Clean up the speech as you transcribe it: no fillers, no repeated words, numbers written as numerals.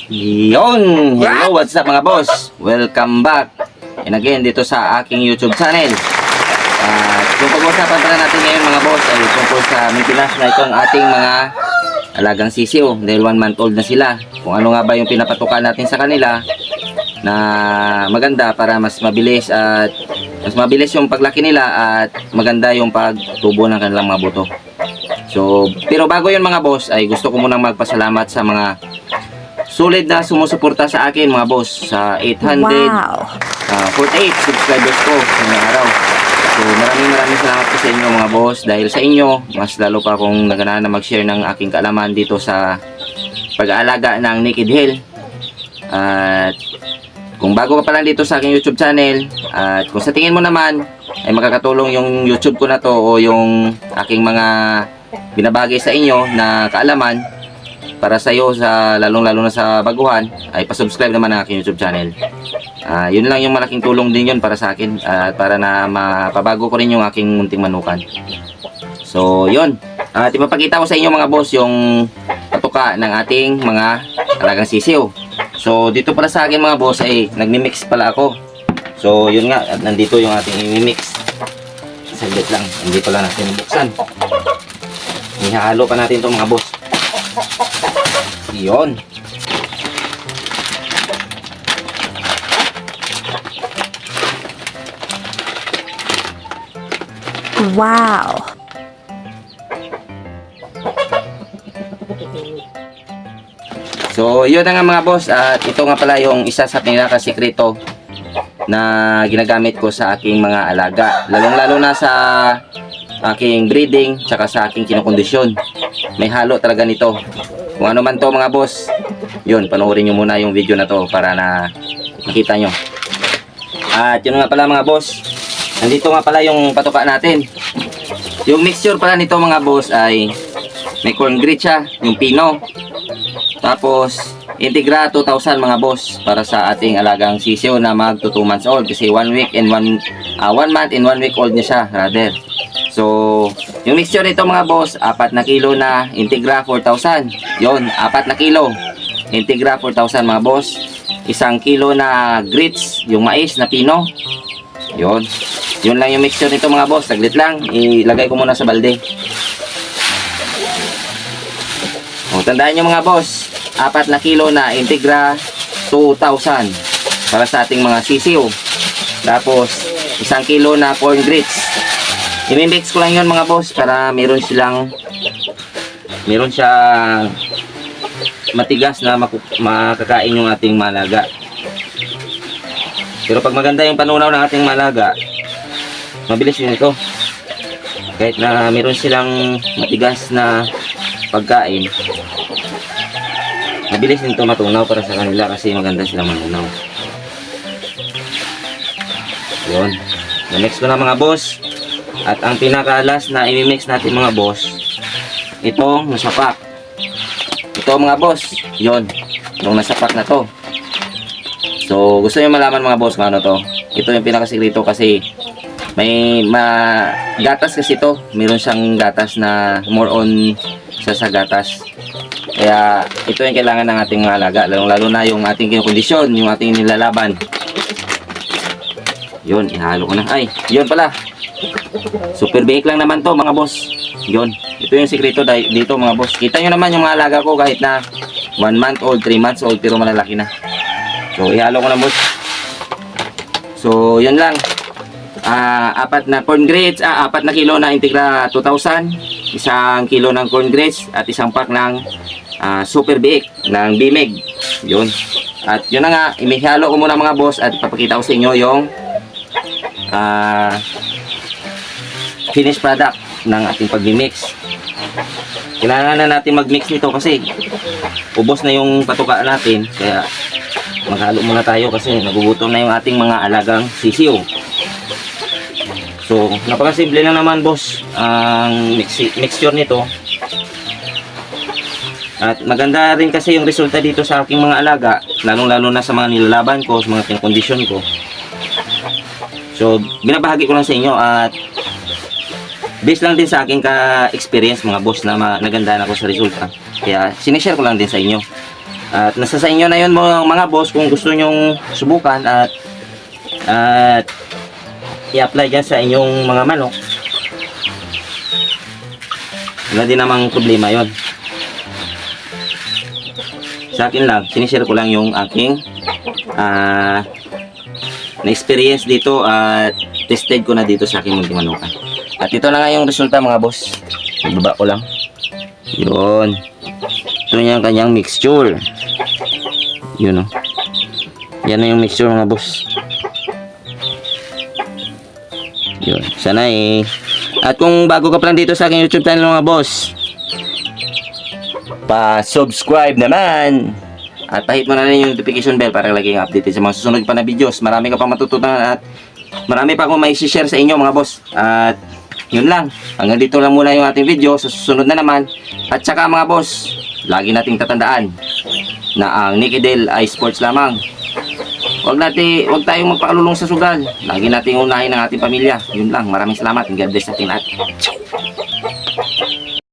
Yon! Hello, what's up mga boss? Welcome back and again dito sa aking YouTube channel. Yung pag-uusapan pala natin ngayon mga boss ay tungkol sa maintenance na itong ating mga alagang sisiw dahil 1 month old na sila. Kung ano nga ba yung pinapatukan natin sa kanila na maganda para mas mabilis yung paglaki nila at maganda yung pagtubo ng kanilang mga buto. So, pero bago yun mga boss ay gusto ko munang magpasalamat sa mga sulit na sumusuporta sa akin mga boss sa 848 subscribers ko ngayong araw. So maraming salamat po sa inyo mga boss. Dahil sa inyo, mas lalo pa akong naganahan na mag-share ng aking kaalaman dito sa pag-aalaga ng Naked Hill. At kung bago ka pa lang dito sa aking YouTube channel, at kung sa tingin mo naman ay makakatulong yung YouTube ko na to o yung aking mga binabagay sa inyo na kaalaman para sa iyo, sa lalong-lalo na sa baguhan, ay pa-subscribe naman ang aking YouTube channel. Yun lang yung malaking tulong din yun para sa akin at para na mapabago ko rin yung aking munting manukan. So yun, ipapakita ko sa inyo mga boss yung patuka ng ating mga alagang sisiw. So dito pala sa akin mga boss ay nagmi-mix pala ako. So yun nga, at nandito yung ating i-mix. Saglit lang, hindi pala natin buksan. Ihalo pa natin itong mga boss. Yun. Wow. So, yun na nga mga boss. At ito nga pala yung isa sa pinakasikreto na ginagamit ko sa aking mga alaga. Lalong-lalo na sa aking breeding tsaka sa aking kinokondisyon. May halo talaga nito. Kung ano man to mga boss, yun, panoorin nyo muna yung video na to para na makita nyo. At yun nga pala mga boss, nandito nga pala yung patuka natin. Yung mixture pala nito mga boss ay may corn grit siya, yung pino. Tapos Integra 2000 mga boss para sa ating alagang sisiw na mag 2 months old kasi 1 month and 1 week old niya siya rather. So, yung mixture nito mga boss, 4 na kilo na Integra 4000. Yon, 4 na kilo Integra 4000 mga boss. 1 kilo na grits, yung mais na pino. Yon. Yun lang yung mixture nito mga boss. Saglit lang, ilagay ko muna sa balde. O, tandaan nyo mga boss, 4 na kilo na Integra 2000 para sa ating mga sisiw. Tapos, 1 kilo na corn grits. I-mix ko lang yun mga boss para meron siyang matigas na makakain yung ating malaga. Pero pag maganda yung panunaw ng ating malaga, mabilis yun ito. Kahit na meron silang matigas na pagkain, mabilis din ito matunaw para sa kanila kasi maganda silang manunaw. Yun. Na-mix ko na mga boss. At ang pinaka-last na i-mix natin mga boss, itong nasa pack. Ito mga boss, yon, itong nasa pack na to. So gusto nyo malaman mga boss kung ano to. Ito yung pinakasikreto kasi may gatas kasi to. Meron siyang gatas na more on sa gatas. Kaya ito yung kailangan ng ating mga alaga, lalo na yung ating kinokondisyon, yung ating nilalaban. Yun, ihalo ko na. Ay, yun pala. Super bake lang naman to mga boss. Yun, ito yung sikreto dito mga boss. Kita nyo naman yung mga alaga ko kahit na 1 month old, 3 months old pero malalaki na. So ihalo ko na boss. So yun lang. 4 na corn grits, 4 na kilo na Integra 2000, 1 kilo ng corn grits at 1 pack ng super bake ng Bimeg. Yun. At yun na nga, imihalo ko muna mga boss at papakita ko sa inyo yung finished product ng ating pag-mix. Kailangan na natin mag-mix nito kasi ubos na yung patuka natin, kaya maghalo muna tayo kasi nagugutom na yung ating mga alagang sisiw. So napakasimple lang naman boss ang mixture nito. At maganda rin kasi yung resulta dito sa aking mga alaga, lalong-lalo na sa mga nilalaban ko, sa mga kondisyon ko. So binabahagi ko lang sa inyo at based lang din sa aking ka-experience mga boss na nagandaan ako sa resulta. Kaya sinishare ko lang din sa inyo. At nasa sa inyo na yun mga boss kung gusto nyong subukan at i-apply dyan sa inyong mga manok. Wala din namang problema yon. Sa akin lang, sinishare ko lang yung aking na-experience dito at tested ko na dito sa aking manukan. At ito na nga yung resulta mga boss. Ibaba ko lang. Yun. Ito na yung kanyang mixture. Yun o. Yan na yung mixture mga boss. Yun. Sana At kung bago ka pa lang dito sa aking YouTube channel mga boss, pa-subscribe naman. At pahit mo na rin yung notification bell para lagi kang updated sa mga susunod pa na videos. Marami ka pa matutunan at marami pa akong may share sa inyo mga boss. At yun lang. Hanggang dito lang muna yung ating video. Sa susunod na naman. At saka mga boss, lagi nating tatandaan na ang Nicky Del ay sports lamang. Huwag tayong magpakalulong sa sugal. Lagi nating unahin ang ating pamilya. Yun lang. Maraming salamat. God bless natin lahat.